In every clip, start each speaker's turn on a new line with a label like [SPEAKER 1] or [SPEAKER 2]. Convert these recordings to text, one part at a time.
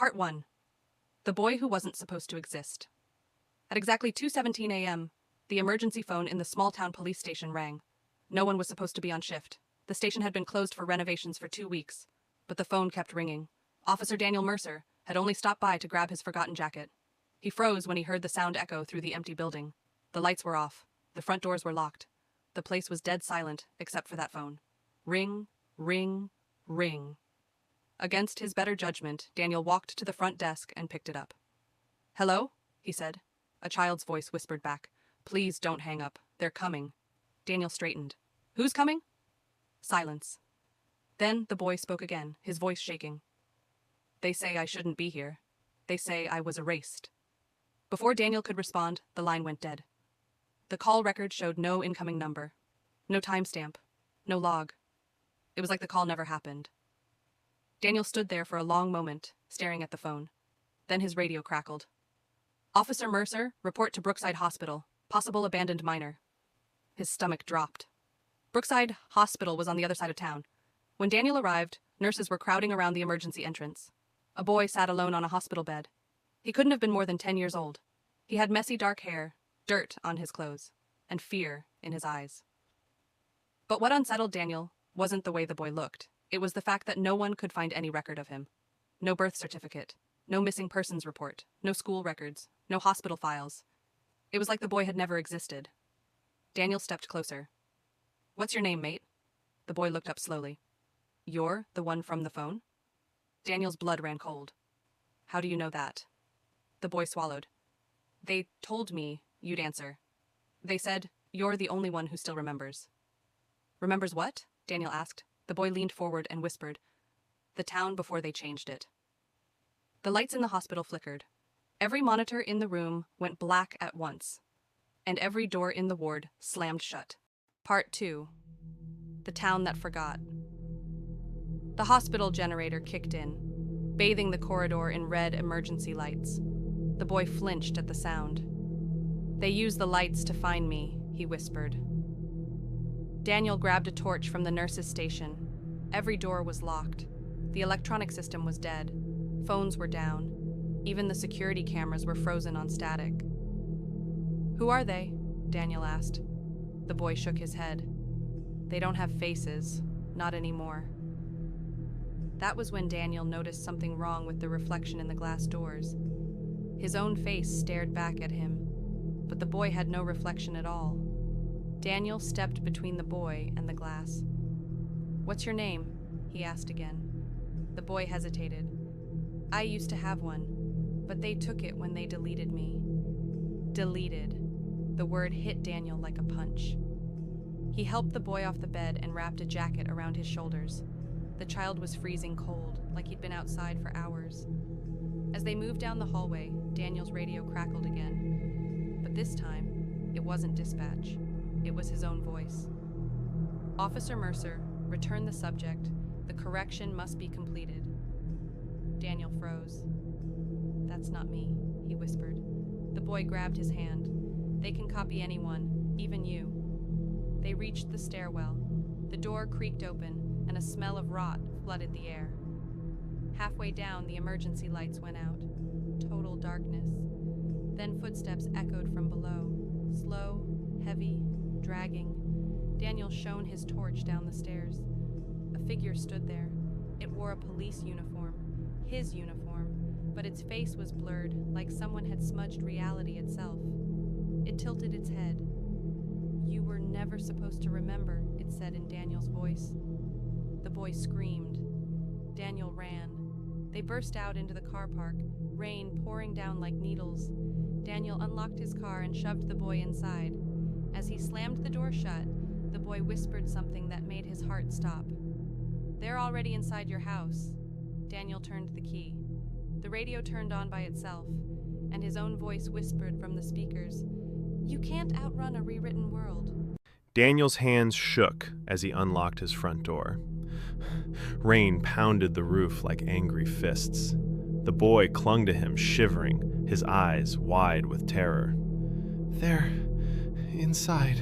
[SPEAKER 1] Part 1. The Boy Who Wasn't Supposed to Exist. At exactly 2:17 a.m., the emergency phone in the small-town police station rang. No one was supposed to be on shift. The station had been closed for renovations for 2 weeks, but the phone kept ringing. Officer Daniel Mercer had only stopped by to grab his forgotten jacket. He froze when he heard the sound echo through the empty building. The lights were off. The front doors were locked. The place was dead silent except for that phone. Ring, ring, ring. Against his better judgment, Daniel walked to the front desk and picked it up. "Hello?" he said. A child's voice whispered back. "Please don't hang up. They're coming." Daniel straightened. "Who's coming?" Silence. Then the boy spoke again, his voice shaking. "They say I shouldn't be here. They say I was erased." Before Daniel could respond, the line went dead. The call record showed no incoming number, no timestamp, no log. It was like the call never happened. Daniel stood there for a long moment, staring at the phone. Then his radio crackled. "Officer Mercer, report to Brookside Hospital. Possible abandoned minor." His stomach dropped. Brookside Hospital was on the other side of town. When Daniel arrived, nurses were crowding around the emergency entrance. A boy sat alone on a hospital bed. He couldn't have been more than 10 years old. He had messy dark hair, dirt on his clothes, and fear in his eyes. But what unsettled Daniel wasn't the way the boy looked. It was the fact that no one could find any record of him. No birth certificate, no missing persons report, no school records, no hospital files. It was like the boy had never existed. Daniel stepped closer. "What's your name, mate?" The boy looked up slowly. "You're the one from the phone?" Daniel's blood ran cold. "How do you know that?" The boy swallowed. "They told me you'd answer. They said you're the only one who still remembers." "Remembers what?" Daniel asked. The boy leaned forward and whispered, "The town before they changed it." The lights in the hospital flickered. Every monitor in the room went black at once, and every door in the ward slammed shut. Part 2. The Town That Forgot. The hospital generator kicked in, bathing the corridor in red emergency lights. The boy flinched at the sound. "They use the lights to find me," he whispered. Daniel grabbed a torch from the nurse's station. Every door was locked. The electronic system was dead. Phones were down. Even the security cameras were frozen on static. "Who are they?" Daniel asked. The boy shook his head. "They don't have faces, not anymore." That was when Daniel noticed something wrong with the reflection in the glass doors. His own face stared back at him, but the boy had no reflection at all. Daniel stepped between the boy and the glass. "What's your name?" he asked again. The boy hesitated. "I used to have one, but they took it when they deleted me." Deleted. The word hit Daniel like a punch. He helped the boy off the bed and wrapped a jacket around his shoulders. The child was freezing cold, like he'd been outside for hours. As they moved down the hallway, Daniel's radio crackled again. But this time, it wasn't dispatch. It was his own voice. "Officer Mercer, return the subject. The correction must be completed." Daniel froze. "That's not me," he whispered. The boy grabbed his hand. "They can copy anyone, even you." They reached the stairwell. The door creaked open, and a smell of rot flooded the air. Halfway down, the emergency lights went out. Total darkness. Then footsteps echoed from below. Slow, heavy, dragging. Daniel shone his torch down the stairs. A figure stood there. It wore a police uniform. His uniform. But its face was blurred, like someone had smudged reality itself. It tilted its head. "You were never supposed to remember," it said in Daniel's voice. The boy screamed. Daniel ran. They burst out into the car park, rain pouring down like needles. Daniel unlocked his car and shoved the boy inside. As he slammed the door shut, the boy whispered something that made his heart stop. "They're already inside your house." Daniel turned the key. The radio turned on by itself, and his own voice whispered from the speakers, "You can't outrun a rewritten world."
[SPEAKER 2] Daniel's hands shook as he unlocked his front door. Rain pounded the roof like angry fists. The boy clung to him, shivering, his eyes wide with terror. "They're inside."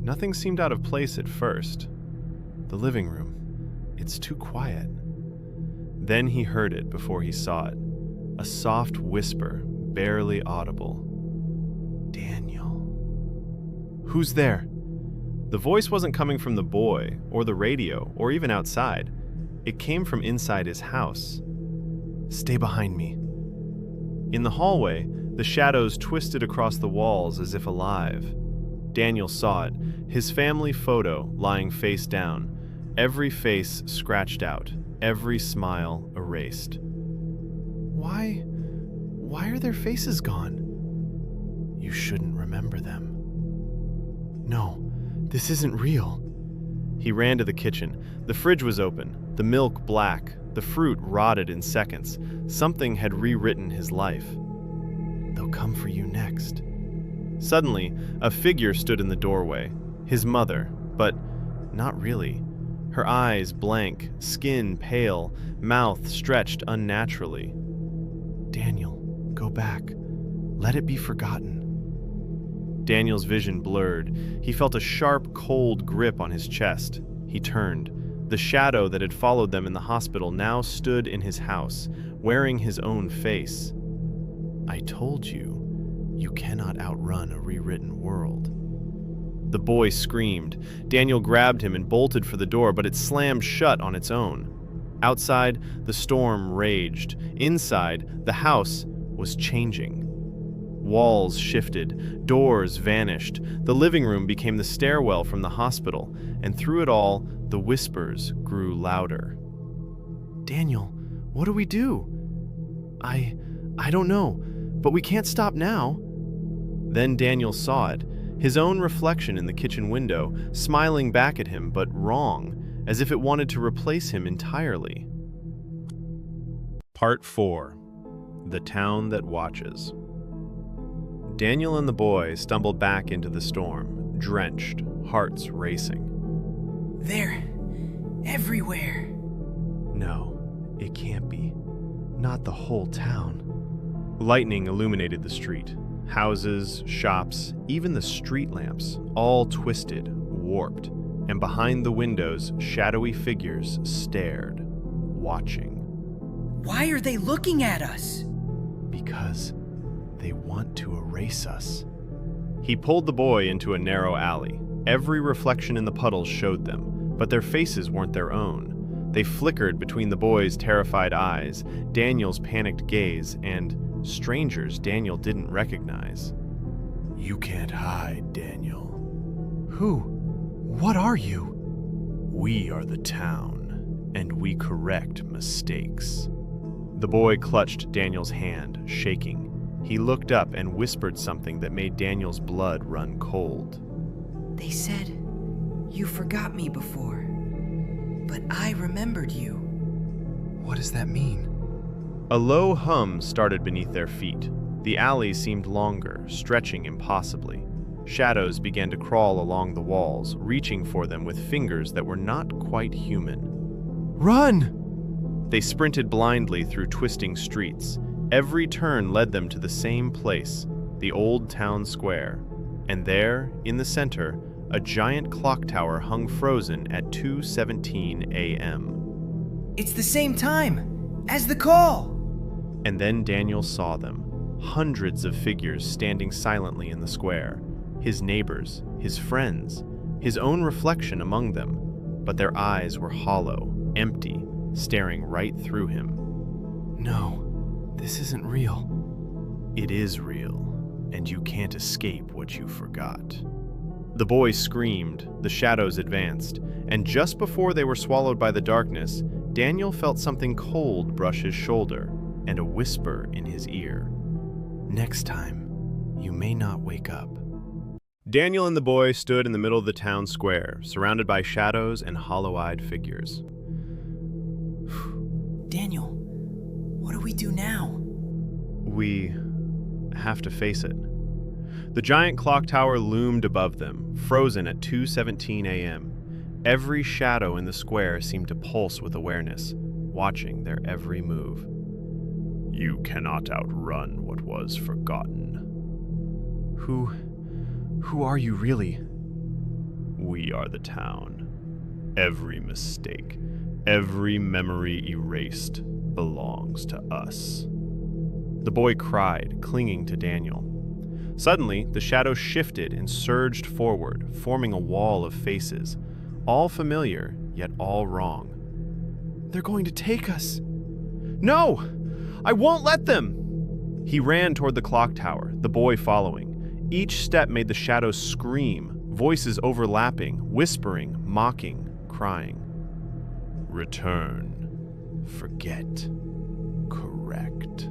[SPEAKER 2] Nothing seemed out of place at first. The living room. It's too quiet. Then he heard it before he saw it. A soft whisper, barely audible. Daniel. Who's there? The voice wasn't coming from the boy, or the radio, or even outside. It came from inside his house. Stay behind me. In the hallway, the shadows twisted across the walls as if alive. Daniel saw it, his family photo lying face down, every face scratched out, every smile erased. Why are their faces gone? You shouldn't remember them. No, this isn't real. He ran to the kitchen. The fridge was open, the milk black, the fruit rotted in seconds. Something had rewritten his life. They'll come for you next. Suddenly, a figure stood in the doorway. His mother, but not really. Her eyes blank, skin pale, mouth stretched unnaturally. Daniel, go back. Let it be forgotten. Daniel's vision blurred. He felt a sharp, cold grip on his chest. He turned. The shadow that had followed them in the hospital now stood in his house, wearing his own face. I told you, you cannot outrun a rewritten world. The boy screamed. Daniel grabbed him and bolted for the door, but it slammed shut on its own. Outside, the storm raged. Inside, the house was changing. Walls shifted, doors vanished. The living room became the stairwell from the hospital, and through it all, the whispers grew louder. Daniel, what do we do? I don't know, but we can't stop now. Then Daniel saw it, his own reflection in the kitchen window, smiling back at him, but wrong, as if it wanted to replace him entirely. Part 4. The Town That Watches. Daniel and the boy stumbled back into the storm, drenched, hearts racing.
[SPEAKER 3] They're everywhere.
[SPEAKER 2] No, it can't be. Not the whole town. Lightning illuminated the street. Houses, shops, even the street lamps, all twisted, warped, and behind the windows, shadowy figures stared, watching.
[SPEAKER 3] Why are they looking at us?
[SPEAKER 2] Because they want to erase us. He pulled the boy into a narrow alley. Every reflection in the puddles showed them, but their faces weren't their own. They flickered between the boy's terrified eyes, Daniel's panicked gaze, and strangers Daniel didn't recognize. You can't hide, Daniel. Who? What are you? We are the town, and we correct mistakes. The boy clutched Daniel's hand, shaking. He looked up and whispered something that made Daniel's blood run cold.
[SPEAKER 3] They said you forgot me before, but I remembered you.
[SPEAKER 2] What does that mean? A low hum started beneath their feet. The alley seemed longer, stretching impossibly. Shadows began to crawl along the walls, reaching for them with fingers that were not quite human. Run! They sprinted blindly through twisting streets. Every turn led them to the same place, the old town square. And there, in the center, a giant clock tower hung frozen at 2:17 a.m.
[SPEAKER 3] It's the same time as the call!
[SPEAKER 2] And then Daniel saw them, hundreds of figures standing silently in the square, his neighbors, his friends, his own reflection among them, but their eyes were hollow, empty, staring right through him. No, this isn't real. It is real, and you can't escape what you forgot. The boy screamed, the shadows advanced, and just before they were swallowed by the darkness, Daniel felt something cold brush his shoulder, and a whisper in his ear. Next time, you may not wake up. Daniel and the boy stood in the middle of the town square, surrounded by shadows and hollow-eyed figures.
[SPEAKER 3] Daniel, what do we do now?
[SPEAKER 2] We have to face it. The giant clock tower loomed above them, frozen at 2:17 a.m. Every shadow in the square seemed to pulse with awareness, watching their every move. You cannot outrun what was forgotten. Who are you really? We are the town. Every mistake, every memory erased, belongs to us." The boy cried, clinging to Daniel. Suddenly, the shadow shifted and surged forward, forming a wall of faces, all familiar, yet all wrong. "They're going to take us." "No! I won't let them!" He ran toward the clock tower, the boy following. Each step made the shadow scream, voices overlapping, whispering, mocking, crying. "Return. Forget. Correct."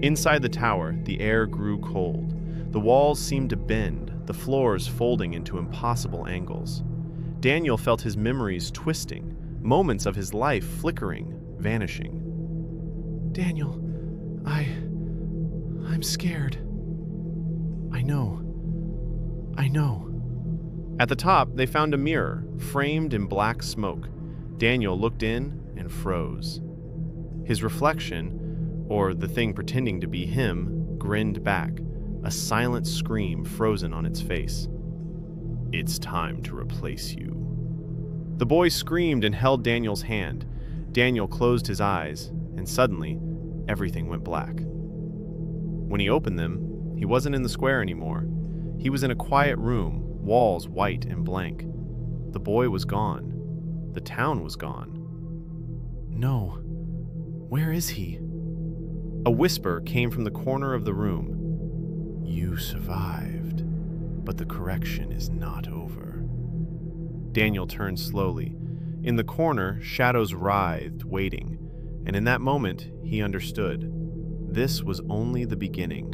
[SPEAKER 2] Inside the tower, the air grew cold. The walls seemed to bend, the floors folding into impossible angles. Daniel felt his memories twisting, moments of his life flickering, vanishing. "Daniel, I'm scared." I know. At the top, they found a mirror, framed in black smoke. Daniel looked in and froze. His reflection, or the thing pretending to be him, grinned back, a silent scream frozen on its face. "It's time to replace you." The boy screamed and held Daniel's hand. Daniel closed his eyes, and suddenly, everything went black. When he opened them, he wasn't in the square anymore. He was in a quiet room, walls white and blank. The boy was gone. The town was gone. "No. Where is he?" A whisper came from the corner of the room. "You survived, but the correction is not over." Daniel turned slowly. In the corner, shadows writhed, waiting, and in that moment, he understood. This was only the beginning.